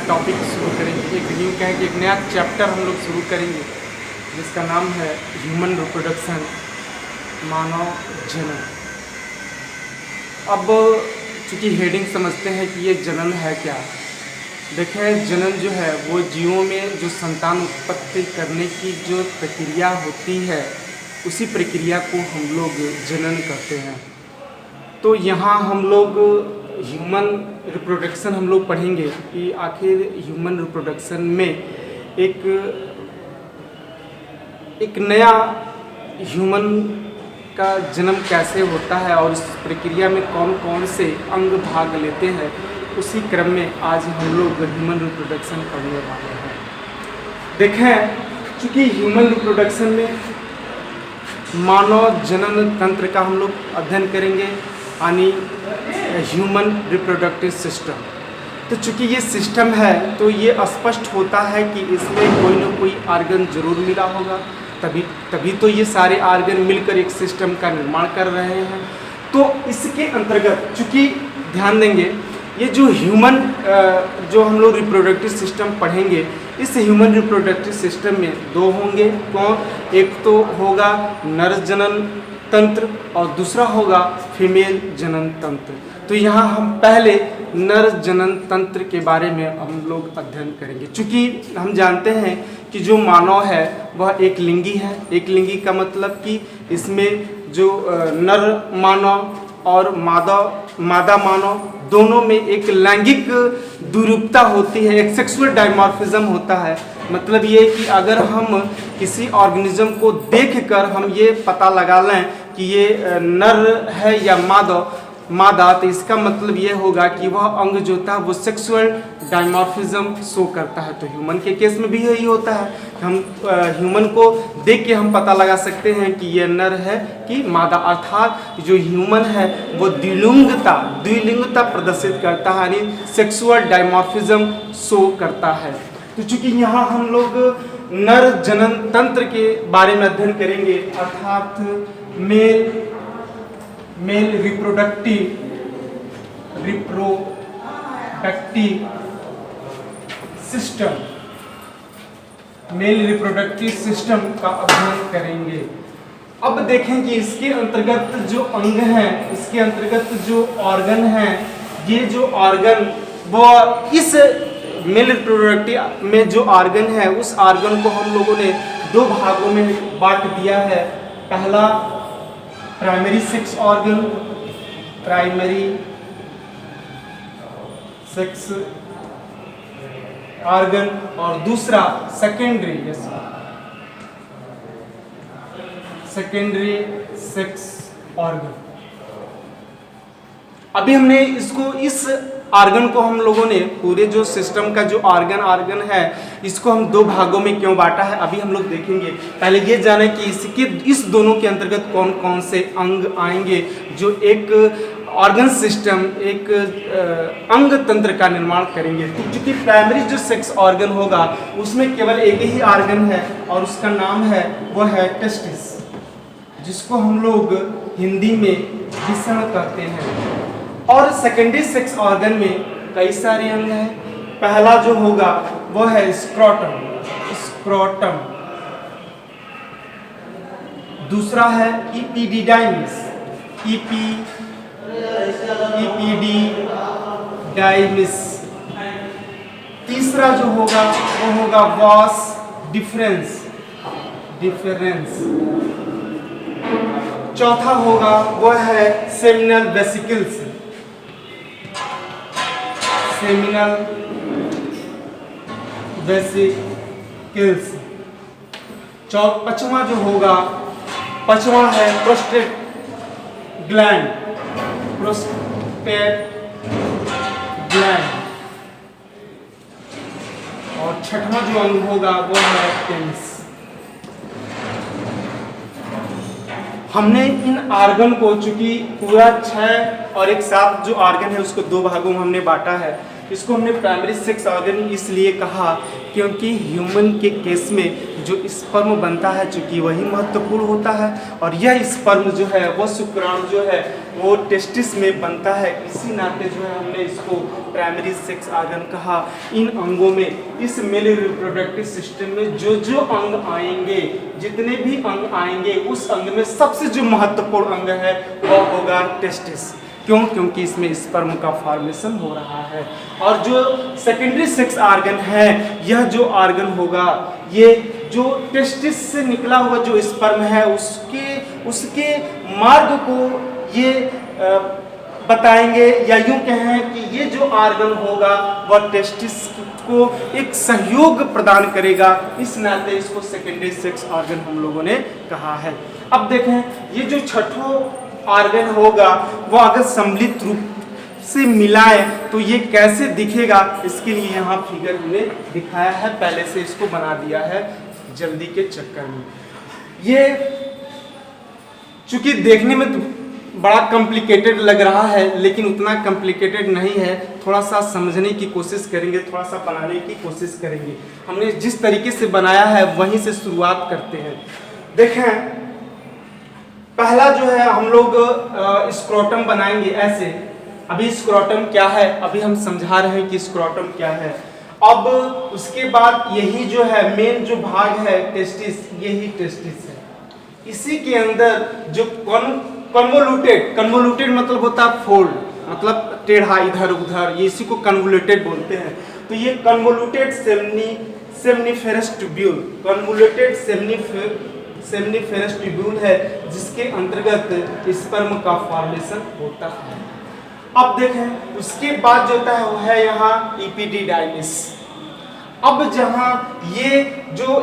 Topic शुरू करेंगे, एक न्यू कहें कि एक नया चैप्टर हम लोग शुरू करेंगे जिसका नाम है ह्यूमन रिप्रोडक्शन, मानव जनन। अब चूँकि हेडिंग समझते हैं कि ये जनन है क्या। देखें, जनन जो है वो जीवों में जो संतान उत्पत्ति करने की जो प्रक्रिया होती है उसी प्रक्रिया को हम लोग जनन कहते हैं। तो यहाँ हम लोग ह्यूमन रिप्रोडक्शन हम लोग पढ़ेंगे कि आखिर ह्यूमन रिप्रोडक्शन में एक नया ह्यूमन का जन्म कैसे होता है और इस प्रक्रिया में कौन कौन से अंग भाग लेते हैं, उसी क्रम में आज हम लोग ह्यूमन रिप्रोडक्शन पढ़ने वाले हैं। देखें, चूँकि ह्यूमन रिप्रोडक्शन में मानव जनन तंत्र का हम लोग अध्ययन करेंगे, यानी ह्यूमन रिप्रोडक्टिव सिस्टम। तो चूँकि ये सिस्टम है तो ये स्पष्ट होता है कि इसमें कोई ना कोई आर्गन जरूर मिला होगा, तभी तो ये सारे आर्गन मिलकर एक सिस्टम का निर्माण कर रहे हैं। तो इसके अंतर्गत चूँकि ध्यान देंगे, ये जो ह्यूमन जो हम लोग रिप्रोडक्टिव सिस्टम पढ़ेंगे, इस ह्यूमन रिप्रोडक्टिव सिस्टम में दो होंगे। एक तो होगा नर जनन तंत्र और दूसरा होगा फीमेल जनन तंत्र। तो यहाँ हम पहले नर जनन तंत्र के बारे में हम लोग अध्ययन करेंगे। चूँकि हम जानते हैं कि जो मानव है वह एक लिंगी है। एक लिंगी का मतलब कि इसमें जो नर मानव और मादा मानव दोनों में एक लैंगिक द्विरूपता होती है, एक सेक्सुअल डायमॉर्फिज्म होता है। मतलब ये कि अगर हम किसी ऑर्गेनिज्म को देखकर हम ये पता लगा लें कि ये नर है या मादा, तो इसका मतलब ये होगा कि वह अंग जो था वो सेक्सुअल डायमॉर्फिज्म शो करता है। तो ह्यूमन के केस में भी यही होता है। हम ह्यूमन को देख के हम पता लगा सकते हैं कि ये नर है कि मादा, अर्थात जो ह्यूमन है वो द्विलिंगता प्रदर्शित करता है, यानी सेक्सुअल डायमॉर्फिज्म शो करता है। तो चूँकि यहाँ हम लोग नर जनन तंत्र के बारे में अध्ययन करेंगे, अर्थात male reproductive system, male reproductive system का अध्ययन करेंगे। अब देखें कि इसके अंतर्गत जो अंग हैं, इसके अंतर्गत जो ऑर्गन हैं, ये जो ऑर्गन वो इस मेल रिप्रोडक्टिव में जो ऑर्गन है उस ऑर्गन को हम लोगों ने दो भागों में बांट दिया है। पहला primary sex organ, primary sex organ, और दूसरा सेकेंडरी सेक्स ऑर्गन। अभी हमने इस ऑर्गन को हम लोगों ने पूरे जो सिस्टम का जो ऑर्गन है इसको हम दो भागों में क्यों बांटा है, अभी हम लोग देखेंगे। पहले ये जाने कि इस दोनों के अंतर्गत कौन कौन से अंग आएंगे जो एक ऑर्गन सिस्टम, एक अंग तंत्र का निर्माण करेंगे। तो चूँकि प्राइमरी जो सेक्स ऑर्गन होगा उसमें केवल एक ही ऑर्गन है और उसका नाम है वो है टेस्टिस, जिसको हम लोग हिंदी में वृषण कहते हैं। और सेकेंडरी सेक्स ऑर्गन में कई सारे अंग हैं। पहला जो होगा वो है स्क्रोटम, दूसरा है इपिडिडाइमिस, तीसरा जो होगा वो होगा वास डिफरेंस, चौथा होगा वो है सेमिनल वेसिकल्स, पांचवा जो होगा, पांचवा है प्रोस्टेट ग्लैंड, और छठवां जो अंग होगा वो है पेनिस। हमने इन ऑर्गन को चूंकि पूरा 6 और एक 7 जो ऑर्गन है उसको दो भागों में हमने बांटा है। इसको हमने प्राइमरी सेक्स ऑर्गन इसलिए कहा क्योंकि ह्यूमन के केस में जो स्पर्म बनता है चूँकि वही महत्वपूर्ण होता है, और यह स्पर्म जो है वह शुक्राणु जो है वो टेस्टिस में बनता है। इसी नाते जो है हमने इसको प्राइमरी सेक्स ऑर्गन कहा। इन अंगों में, इस मेल रिप्रोडक्टिव सिस्टम में जो जो अंग आएंगे, जितने भी अंग आएंगे, उस अंग में सबसे जो महत्वपूर्ण अंग है वह होगा टेस्टिस। क्यों? क्योंकि इसमें स्पर्म का फॉर्मेशन हो रहा है। और जो सेकेंडरी सेक्स ऑर्गन है, यह जो ऑर्गन होगा, ये जो टेस्टिस से निकला हुआ जो स्पर्म है उसके मार्ग को ये बताएंगे, या यूं कहें कि ये जो ऑर्गन होगा वह टेस्टिस को एक सहयोग प्रदान करेगा। इस नाते इसको सेकेंडरी सेक्स ऑर्गन हम लोगों ने कहा है। अब देखें, ये जो छठों ऑर्गन होगा वो अगर सम्मिलित रूप से मिलाए तो ये कैसे दिखेगा, इसके लिए यहाँ फिगर हमने दिखाया है, पहले से इसको बना दिया है जल्दी के चक्कर में। ये चूंकि देखने में तो बड़ा कॉम्प्लिकेटेड लग रहा है, लेकिन उतना कॉम्प्लिकेटेड नहीं है। थोड़ा सा समझने की कोशिश करेंगे, थोड़ा सा बनाने की कोशिश करेंगे। हमने जिस तरीके से बनाया है वहीं से शुरुआत करते हैं। देखें, पहला जो है हम लोग स्क्रोटम बनाएंगे ऐसे। अभी स्क्रोटम क्या है, अभी हम समझा रहे हैं कि स्क्रोटम क्या है। अब उसके बाद यही जो है मेन जो भाग है टेस्टिस, यही टेस्टिस है। इसी के अंदर जो कन्वोल्यूटेड मतलब होता है फोल्ड, मतलब टेढ़ा इधर उधर, ये इसी को कन्वोल्यूटेड बोलते हैं। तो ये convoluted seminiferous tubule, convoluted seminiferous tubule है, जिसके अंतर्गत स्पर्म का फॉर्मेशन होता है। अब देखें, उसके बाद जो होता है वो है यहाँ इपिडिडाइमिस। अब जहाँ ये जो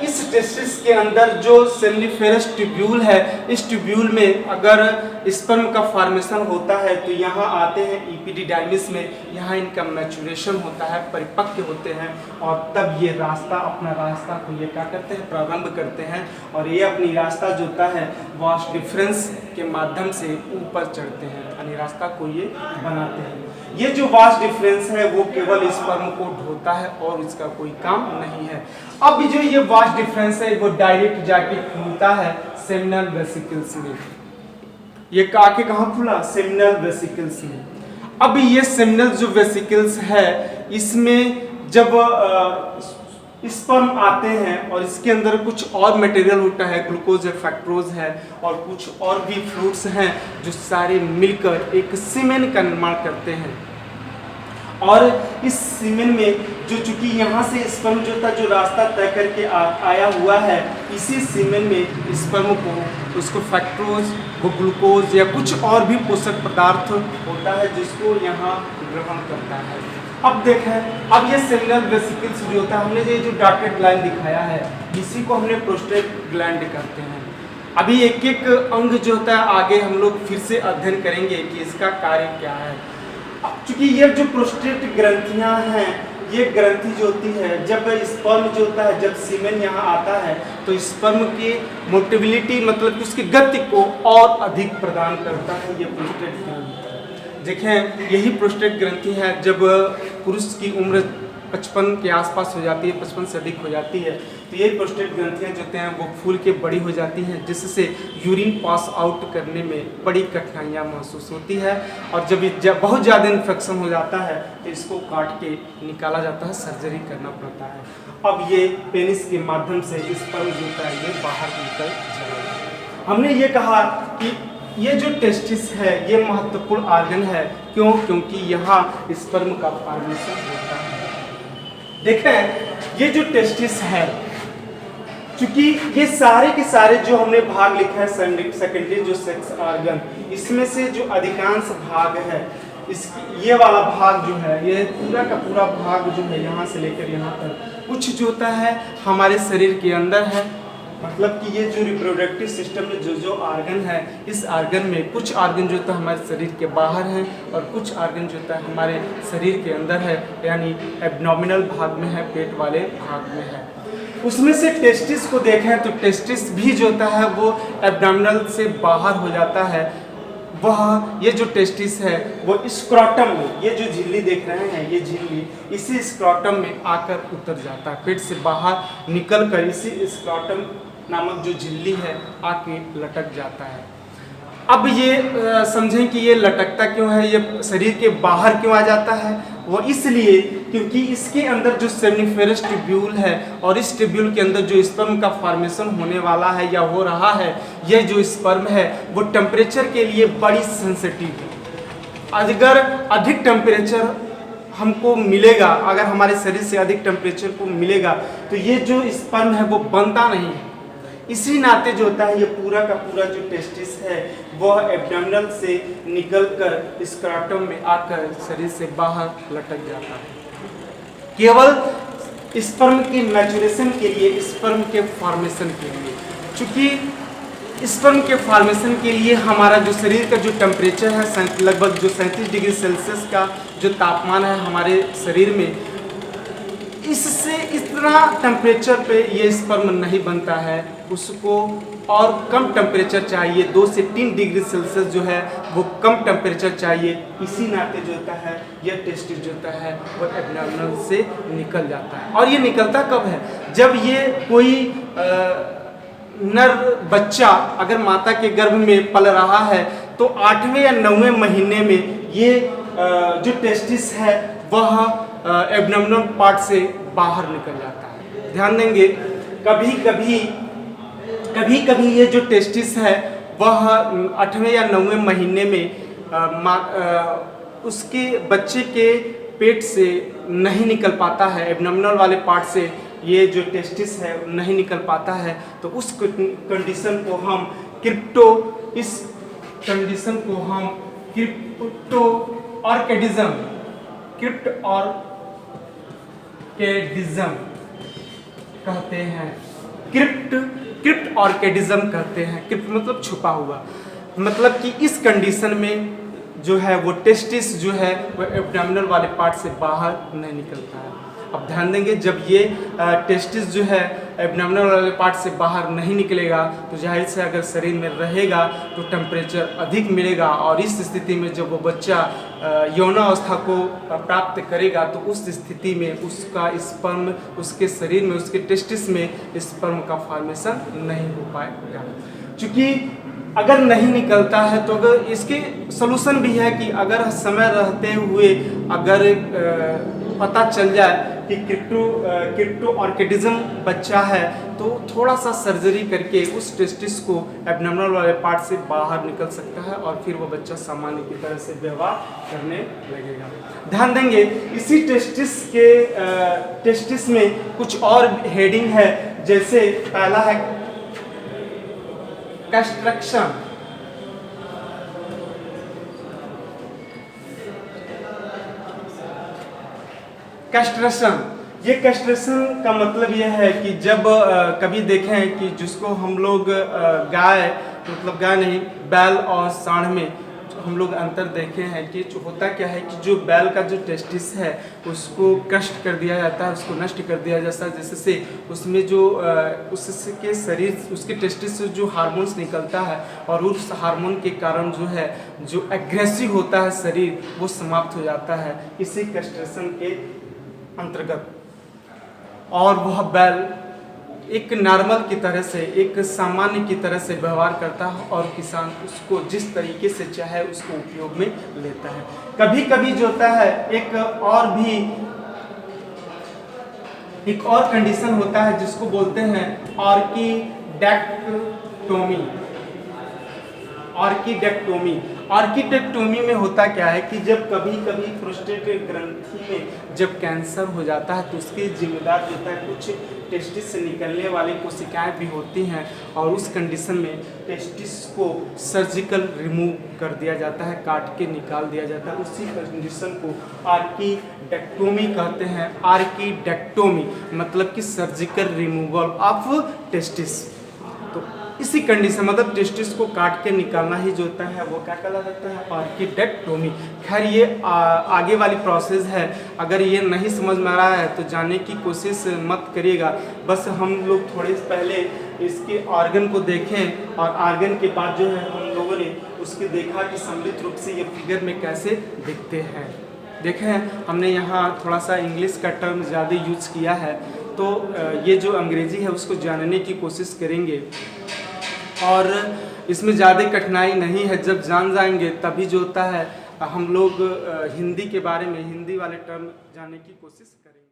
इस टेस्टिस के अंदर जो सेमनीफेरस ट्यूब्यूल है, इस ट्यूब्यूल में अगर स्पर्म का फॉर्मेशन होता है तो यहाँ आते हैं इपिडिडाइमिस में। यहाँ इनका मैचुरेशन होता है, परिपक्व होते हैं, और तब ये अपना रास्ता को ये क्या करते हैं, प्रारंभ करते हैं। और ये अपनी रास्ता जो होता है वास्ट डिफरेंस के माध्यम से ऊपर चढ़ते हैं, यानी रास्ता को ये बनाते हैं। ये जो वास्ट डिफरेंस है वो केवल स्पर्म को ढोता है और इसका कोई काम नहीं है। अब जो ये वास्ट डिफरेंस है वो डायरेक्ट जाके खुलता है सेमिनल वेसिकल्स में। ये आके कहाँ खुला? सेमिनल वेसिकल्स में। अब ये सेमिनल जो वेसिकल्स है, इसमें जब स्पर्म आते हैं और इसके अंदर कुछ और मटेरियल होता है, ग्लूकोज है, फ्रक्टोज है, और कुछ और भी फ्रूट्स हैं, जो सारे मिलकर एक सीमेन का निर्माण करते हैं। और इस सीमेन में जो चूंकि यहाँ से स्पर्म जो था जो रास्ता तय करके आया हुआ है, इसी सीमेन में स्पर्म को उसको फ्रक्टोज, वो ग्लूकोज या कुछ और भी पोषक पदार्थ होता है जिसको यहाँ ग्रहण करता है। अब देखें, अब ये सेमिनल वेसिकल्स जो होता है, हमने ये जो डॉटेड लाइन दिखाया है, इसी को हमने प्रोस्टेट ग्लैंड कहते हैं। अभी एक एक अंग जो होता है आगे हम लोग फिर से अध्ययन करेंगे कि इसका कार्य क्या है। चूंकि ये जो प्रोस्टेट ग्रंथियां हैं, ये ग्रंथि जो होती है, जब स्पर्म जो होता है, जब सीमेन यहाँ आता है तो स्पर्म की मोटिबिलिटी मतलब उसकी गति को और अधिक प्रदान करता है ये प्रोस्टेट ग्रंथि। देखें, यही प्रोस्टेट ग्रंथि है। जब पुरुष की उम्र 55 के आसपास हो जाती है, 55 से अधिक हो जाती है, तो ये प्रोस्टेट ग्रंथियाँ जो होते हैं वो फूल के बड़ी हो जाती हैं, जिससे यूरिन पास आउट करने में बड़ी कठिनाइयाँ महसूस होती है। और जब बहुत ज़्यादा इन्फेक्शन हो जाता है तो इसको काट के निकाला जाता है, सर्जरी करना पड़ता है। अब ये पेनिस के माध्यम से स्पर्म जो होता है ये बाहर निकल जाएगा। हमने ये कहा कि ये जो टेस्टिस है ये महत्वपूर्ण ऑर्गन है। क्यों? क्योंकि यहाँ स्पर्म का फॉर्मेशन होता है। देखें, ये जो टेस्टिस है, चूंकि ये सारे के सारे जो हमने भाग लिखा है सेकेंडरी जो सेक्स ऑर्गन, इसमें से जो अधिकांश भाग है, ये वाला भाग जो है, ये पूरा का पूरा भाग जो है यहाँ से लेकर यहाँ तक कुछ जो होता है हमारे शरीर के अंदर है। मतलब कि ये जो रिप्रोडक्टिव सिस्टम में जो जो ऑर्गन है, इस ऑर्गन में कुछ ऑर्गन जो होता है हमारे शरीर के बाहर है और कुछ ऑर्गन जो होता है हमारे शरीर के अंदर है, यानी एब्डोमिनल भाग में है, पेट वाले भाग में है। उसमें से टेस्टिस को देखें तो टेस्टिस भी जो होता है वो एब्डोमिनल से बाहर हो जाता है, वह ये जो टेस्टिस है वो स्क्रॉटम में, ये जो झिल्ली देख रहे हैं ये झिल्ली इसी स्क्रॉटम में आकर उतर जाता है, पेट से बाहर निकल कर इसी स्क्रॉटम नामक जो झिल्ली है आके लटक जाता है। अब ये समझें कि ये लटकता क्यों है, ये शरीर के बाहर क्यों आ जाता है। वो इसलिए क्योंकि इसके अंदर जो सेमिनिफेरस ट्यूब्यूल है और इस ट्यूब्यूल के अंदर जो स्पर्म का फॉर्मेशन होने वाला है या हो रहा है, यह जो स्पर्म है वो टेम्परेचर के लिए बड़ी सेंसिटिव है। अगर अधिक टेम्परेचर हमको मिलेगा, अगर हमारे शरीर से अधिक टेम्परेचर को मिलेगा तो ये जो स्पर्म है वो बनता नहीं है। इसी नाते जो होता है ये पूरा का पूरा जो टेस्टिस है वह एब्डोमिनल से निकलकर स्क्रॉटम में आकर शरीर से बाहर लटक जाता है, केवल स्पर्म के मैचुरेशन के लिए, स्पर्म के फॉर्मेशन के लिए। चूँकि स्पर्म के फॉर्मेशन के लिए हमारा जो शरीर का जो टेम्परेचर है लगभग जो 37 डिग्री सेल्सियस का जो तापमान है हमारे शरीर में, इससे इतना टेम्परेचर पे ये स्पर्म नहीं बनता है, उसको और कम टेम्परेचर चाहिए, 2 से 3 डिग्री सेल्सियस जो है वो कम टेम्परेचर चाहिए। इसी नाते जो होता है यह टेस्टिस जो होता है वो एब्डोमिनल से निकल जाता है। और ये निकलता कब है, जब ये कोई नर बच्चा अगर माता के गर्भ में पल रहा है तो 8वें या 9वें महीने में ये जो टेस्टिस है वह एब्डोमिनल पार्ट से बाहर निकल जाता है। ध्यान देंगे कभी कभी ये जो टेस्टिस है वह 8वें या 9वें महीने में उसके बच्चे के पेट से नहीं निकल पाता है, एब्डोमिनल वाले पार्ट से ये जो टेस्टिस है नहीं निकल पाता है, तो उस कंडीशन को हम क्रिप्टो ऑर्किडिज्म कहते हैं। क्रिप्ट ऑर्किडिज्म कहते हैं। क्रिप्ट मतलब छुपा हुआ, मतलब कि इस कंडीशन में जो है वो टेस्टिस जो है वो एब्डोमिनल वाले पार्ट से बाहर नहीं निकलता है। अब ध्यान देंगे जब ये टेस्टिस जो है एब्डोमिनल वाले पार्ट से बाहर नहीं निकलेगा तो जाहिर से अगर शरीर में रहेगा तो टेम्परेचर अधिक मिलेगा, और इस स्थिति में जब वो बच्चा यौनावस्था को प्राप्त करेगा तो उस स्थिति में उसका स्पर्म उसके शरीर में, उसके टेस्टिस में स्पर्म का फॉर्मेशन नहीं हो पाएगा। चूँकि अगर नहीं निकलता है तो अगर इसके सलूशन भी है कि अगर समय रहते हुए अगर पता चल जाए कि क्रिप्टो ऑर्किडिज्म बच्चा है तो थोड़ा सा सर्जरी करके उस टेस्टिस को एब्डोमिनल वाले पार्ट से बाहर निकल सकता है और फिर वो बच्चा सामान्य की तरह से व्यवहार करने लगेगा। ध्यान देंगे इसी टेस्टिस में कुछ और हेडिंग है, जैसे पहला है कैस्ट्रेशन। ये कैस्ट्रेशन का मतलब यह है कि जब कभी देखें कि जिसको हम लोग गाय नहीं बैल और सांड में हम लोग अंतर देखे हैं कि होता क्या है कि जो बैल का जो टेस्टिस है उसको कष्ट कर दिया जाता है, उसको नष्ट कर दिया जाता है, जिससे उसमें जो उसके शरीर उसके टेस्टिस से जो हार्मोन्स निकलता है और उस हार्मोन के कारण जो है जो एग्रेसिव होता है शरीर वो समाप्त हो जाता है इसी कैस्ट्रेशन के अंतर्गत। और वह बैल एक नॉर्मल की तरह से, एक सामान्य की तरह से व्यवहार करता है और किसान उसको जिस तरीके से चाहे उसको उपयोग में लेता है। कभी कभी जो होता है एक और कंडीशन होता है जिसको बोलते हैं ऑर्किडेक्टोमी में होता क्या है कि जब कभी कभी प्रोस्टेट ग्रंथि में जब कैंसर हो जाता है तो उसके जिम्मेदार होता है कुछ टेस्टिस से निकलने वाली कोशिकाएं भी होती हैं, और उस कंडीशन में टेस्टिस को सर्जिकल रिमूव कर दिया जाता है, काट के निकाल दिया जाता है। उसी कंडीशन को ऑर्किडेक्टोमी कहते हैं। ऑर्किडेक्टोमी मतलब कि सर्जिकल रिमूवल ऑफ टेस्टिस। तो इसी कंडीशन मतलब टेस्टिस को काट के निकालना ही जो होता है वो क्या कहला जाता है, ऑर्किडेक्टोमी। खैर ये आगे वाली प्रोसेस है, अगर ये नहीं समझ में आ रहा है तो जानने की कोशिश मत करिएगा। बस हम लोग थोड़े पहले इसके ऑर्गन को देखें और ऑर्गन के बाद जो है हम लोगों ने उसकी देखा कि सम्मिलित रूप से ये फिगर में कैसे दिखते हैं। देखें हमने यहाँ थोड़ा सा इंग्लिश का टर्म ज़्यादा यूज किया है, तो ये जो अंग्रेज़ी है उसको जानने की कोशिश करेंगे और इसमें ज़्यादा कठिनाई नहीं है। जब जान जाएंगे तभी जो होता है हम लोग हिंदी के बारे में, हिंदी वाले टर्म जानने की कोशिश करेंगे।